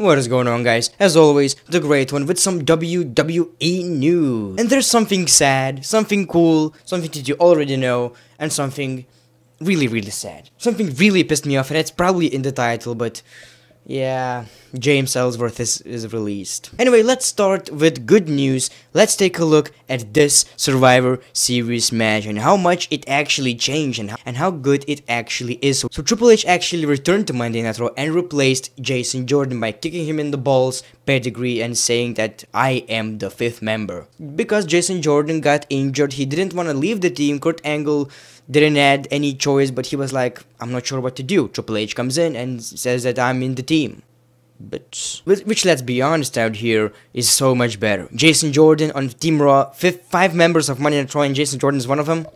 What is going on, guys? As always, the great one with some WWE news. And there's something sad, something cool, something that you already know, and something really sad. Something really pissed me off, and it's probably in the title, but yeah, James Ellsworth is released. Anyway, let's start with good news. Let's take a look at this Survivor Series match and how much it actually changed and how good it actually is. So Triple H actually returned to Monday Night Raw and replaced Jason Jordan by kicking him in the balls, pedigree, and saying that I am the 5th member. Because Jason Jordan got injured, he didn't want to leave the team. Kurt Angle didn't have any choice, but he was like, I'm not sure what to do. Triple H comes in and says that I'm in the team. But which, let's be honest out here, is so much better. Jason Jordan on Team Raw, 5 members of Monday Night Raw, and Jason Jordan is one of them.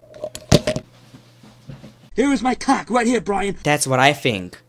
Here is my cock, right here, Brian. That's what I think.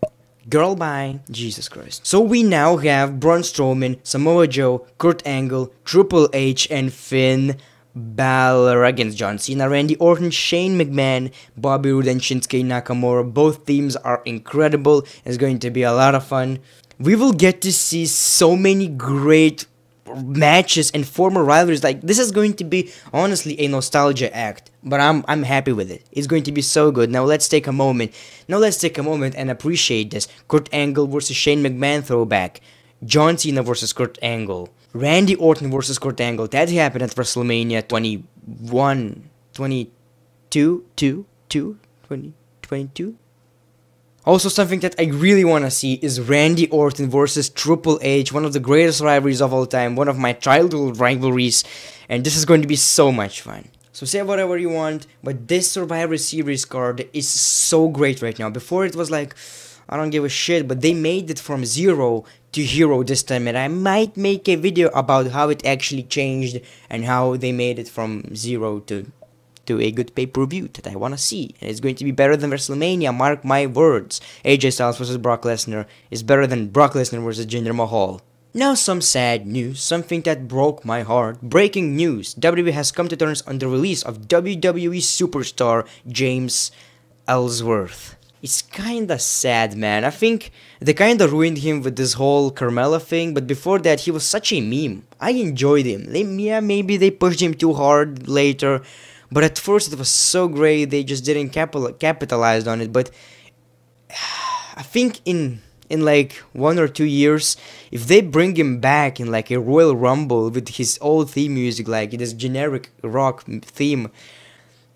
Girl, bye. Jesus Christ. So we now have Braun Strowman, Samoa Joe, Kurt Angle, Triple H, and Finn Balor against John Cena, Randy Orton, Shane McMahon, Bobby Roode, and Shinsuke Nakamura. Both teams are incredible. It's going to be a lot of fun. We will get to see so many great matches and former rivalries. Like, this is going to be honestly a nostalgia act, but I'm happy with it. It's going to be so good. Now let's take a moment and appreciate this. Kurt Angle versus Shane McMahon throwback. John Cena versus Kurt Angle. Randy Orton versus Kurt Angle. That happened at WrestleMania 2022. Also, something that I really want to see is Randy Orton versus Triple H, one of the greatest rivalries of all time, one of my childhood rivalries, and this is going to be so much fun. So say whatever you want, but this Survivor Series card is so great right now. Before it was like, I don't give a shit, but they made it from 0 to hero this time, and I might make a video about how it actually changed and how they made it from 0 to a good pay-per-view that I want to see. And it's going to be better than WrestleMania, mark my words. AJ Styles versus Brock Lesnar is better than Brock Lesnar versus Jinder Mahal. Now some sad news, something that broke my heart. Breaking news, WWE has come to terms on the release of WWE superstar James Ellsworth. It's kinda sad, man. I think they kinda ruined him with this whole Carmella thing, but before that he was such a meme. I enjoyed him. Yeah, maybe they pushed him too hard later, but at first it was so great, they just didn't capitalize on it. But I think in like 1 or 2 years, if they bring him back in like a Royal Rumble with his old theme music, like this generic rock theme,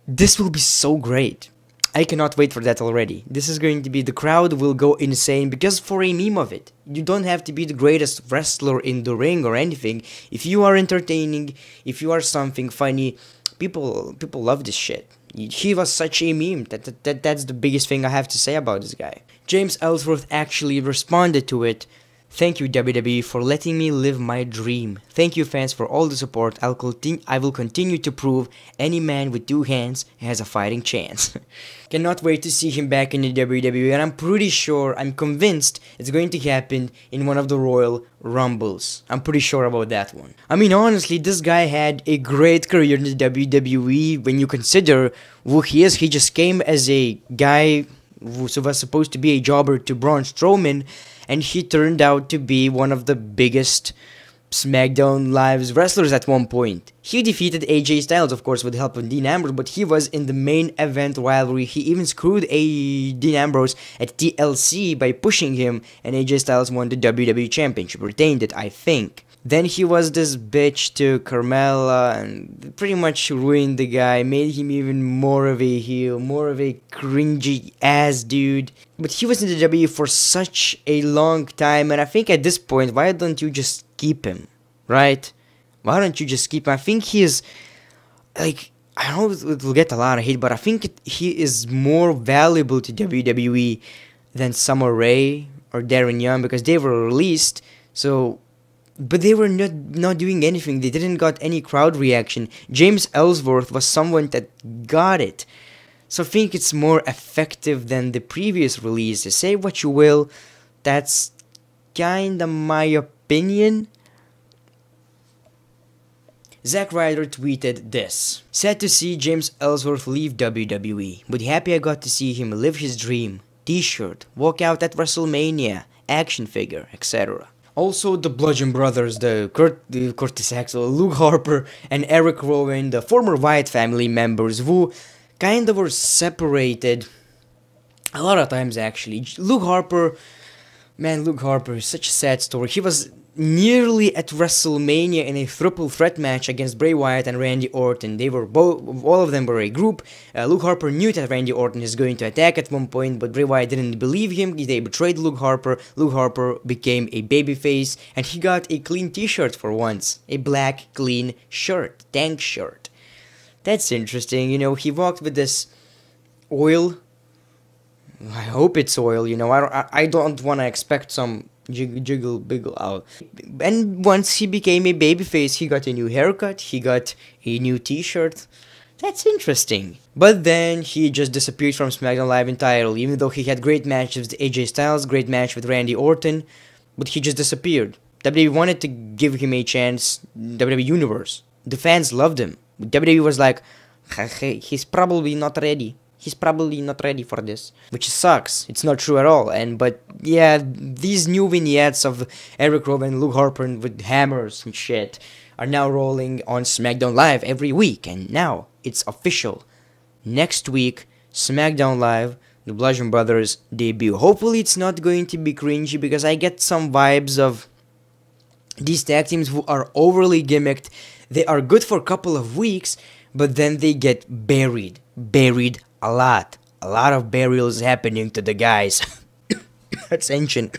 this will be so great. I cannot wait for that already. This is going to be, the crowd will go insane because for a meme of it. You don't have to be the greatest wrestler in the ring or anything. If you are entertaining, if you are something funny, people love this shit. He was such a meme. That's the biggest thing I have to say about this guy. James Ellsworth actually responded to it. Thank you, WWE, for letting me live my dream. Thank you, fans, for all the support. I will continue to prove any man with 2 hands has a fighting chance. Cannot wait to see him back in the WWE, and I'm pretty sure, I'm convinced it's going to happen in one of the Royal Rumbles. I'm pretty sure about that one. I mean, honestly, this guy had a great career in the WWE when you consider who he is. He just came as a guy who was supposed to be a jobber to Braun Strowman, and he turned out to be one of the biggest SmackDown Live's wrestlers at one point. He defeated AJ Styles, of course, with the help of Dean Ambrose, but he was in the main event rivalry. He even screwed Dean Ambrose at TLC by pushing him, and AJ Styles won the WWE Championship, retained it, I think. Then he was this bitch to Carmella and pretty much ruined the guy, made him even more of a heel, more of a cringy ass dude. But he was in the WWE for such a long time, and I think at this point, why don't you just keep him, right? Why don't you just keep him? I think he is, like, I know it will get a lot of hate, but I think he is more valuable to WWE than Summer Rae or Darren Young because they were released, so... But they were not doing anything. They didn't got any crowd reaction. James Ellsworth was someone that got it. So I think it's more effective than the previous releases. Say what you will, that's kinda my opinion. Zack Ryder tweeted this. Sad to see James Ellsworth leave WWE, but happy I got to see him live his dream. T-shirt, walk out at WrestleMania, action figure, etc. Also, the Bludgeon Brothers, the Curtis Axel, Luke Harper, and Eric Rowan, the former Wyatt family members who kind of were separated a lot of times actually. Luke Harper, man, Luke Harper is such a sad story. He was nearly at WrestleMania in a triple threat match against Bray Wyatt and Randy Orton. They were all of them were a group. Luke Harper knew that Randy Orton is going to attack at one point, but Bray Wyatt didn't believe him. They betrayed Luke Harper. Luke Harper became a babyface, and he got a clean t-shirt for once. A black, clean shirt. Tank shirt. That's interesting. You know, he walked with this oil. I hope it's oil, you know. I don't want to expect some jiggle biggle out. And once he became a babyface, he got a new haircut, he got a new t-shirt. That's interesting. But then he just disappeared from SmackDown Live entirely, even though he had great matches with AJ Styles, great match with Randy Orton, but he just disappeared. WWE wanted to give him a chance, WWE Universe. The fans loved him. WWE was like, he's probably not ready. He's probably not ready for this, which sucks. It's not true at all. But yeah, these new vignettes of Eric Rowan and Luke Harper with hammers and shit are now rolling on SmackDown Live every week. And now it's official. Next week, SmackDown Live, the Bludgeon Brothers debut. Hopefully it's not going to be cringy, because I get some vibes of these tag teams who are overly gimmicked. They are good for a couple of weeks, but then they get buried a lot of burials happening to the guys. That's ancient.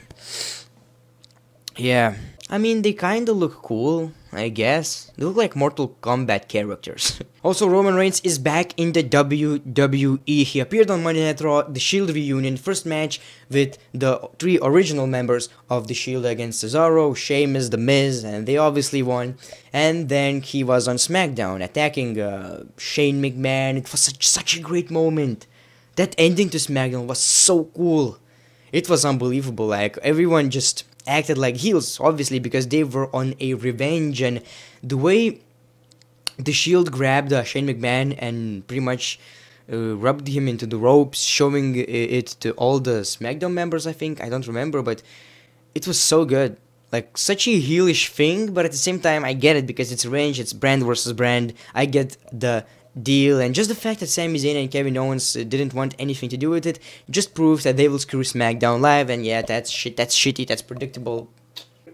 Yeah, I mean, they kinda look cool, I guess. They look like Mortal Kombat characters. Also, Roman Reigns is back in the WWE. He appeared on Monday Night Raw, the Shield reunion, first match with the 3 original members of the Shield against Cesaro, Sheamus, The Miz, and they obviously won. And then he was on SmackDown attacking Shane McMahon. It was such a great moment. That ending to SmackDown was so cool. It was unbelievable. Like, everyone just acted like heels, obviously, because they were on a revenge, and the way the Shield grabbed Shane McMahon and pretty much rubbed him into the ropes, showing it to all the SmackDown members, I think. I don't remember, but it was so good. Like, such a heelish thing, but at the same time, I get it, because it's revenge, it's brand versus brand. I get the deal, and just the fact that Sami Zayn and Kevin Owens didn't want anything to do with it just proves that they will screw SmackDown Live, and yeah, that's shitty, that's predictable.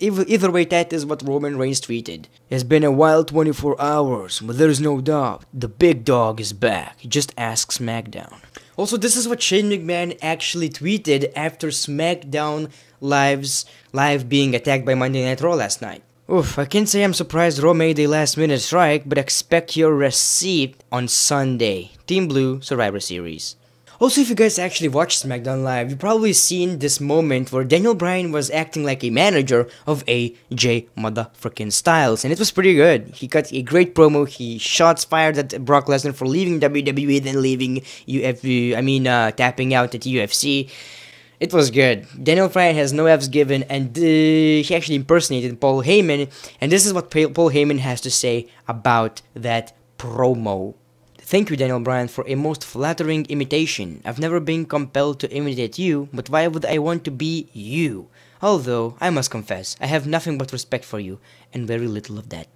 Either way, that is what Roman Reigns tweeted. It's been a wild 24 hours, but there's no doubt, the big dog is back. Just ask SmackDown. Also, this is what Shane McMahon actually tweeted after SmackDown Live being attacked by Monday Night Raw last night. Oof, I can't say I'm surprised Raw made a last-minute strike, but expect your receipt on Sunday. Team Blue Survivor Series. Also, if you guys actually watched SmackDown Live, you've probably seen this moment where Daniel Bryan was acting like a manager of AJ motherfucking Styles, and it was pretty good. He cut a great promo. He shots fired at Brock Lesnar for leaving WWE, then leaving tapping out at UFC. It was good. Daniel Bryan has no F's given, and he actually impersonated Paul Heyman, and this is what Paul Heyman has to say about that promo. Thank you, Daniel Bryan, for a most flattering imitation. I've never been compelled to imitate you, but why would I want to be you? Although, I must confess, I have nothing but respect for you, and very little of that.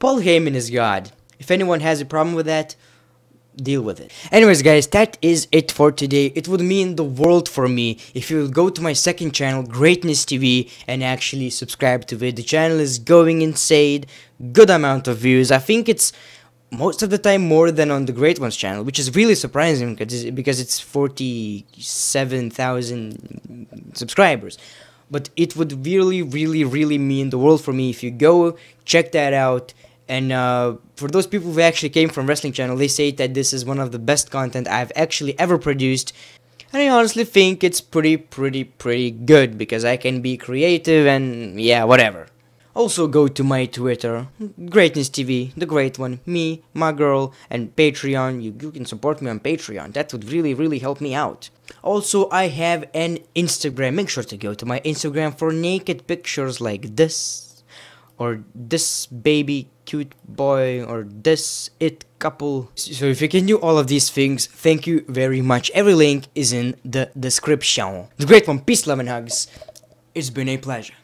Paul Heyman is God. If anyone has a problem with that, deal with it. Anyways, guys, that is it for today. It would mean the world for me if you would go to my second channel, Greatness TV, and actually subscribe to it. The channel is going insane. Good amount of views. I think it's most of the time more than on the Great Ones channel, which is really surprising because it's 47,000 subscribers. But it would really mean the world for me if you go check that out. And for those people who actually came from Wrestling Channel, they say that this is one of the best content I've actually ever produced. And I honestly think it's pretty good, because I can be creative and yeah, whatever. Also go to my Twitter, Greatness TV, the great one, me, my girl, and Patreon. You can support me on Patreon. That would really help me out. Also, I have an Instagram. Make sure to go to my Instagram for naked pictures like this, or this baby cute boy, or this it couple. So if you can do all of these things, thank you very much. Every link is in the description. The great one, peace, love, and hugs. It's been a pleasure.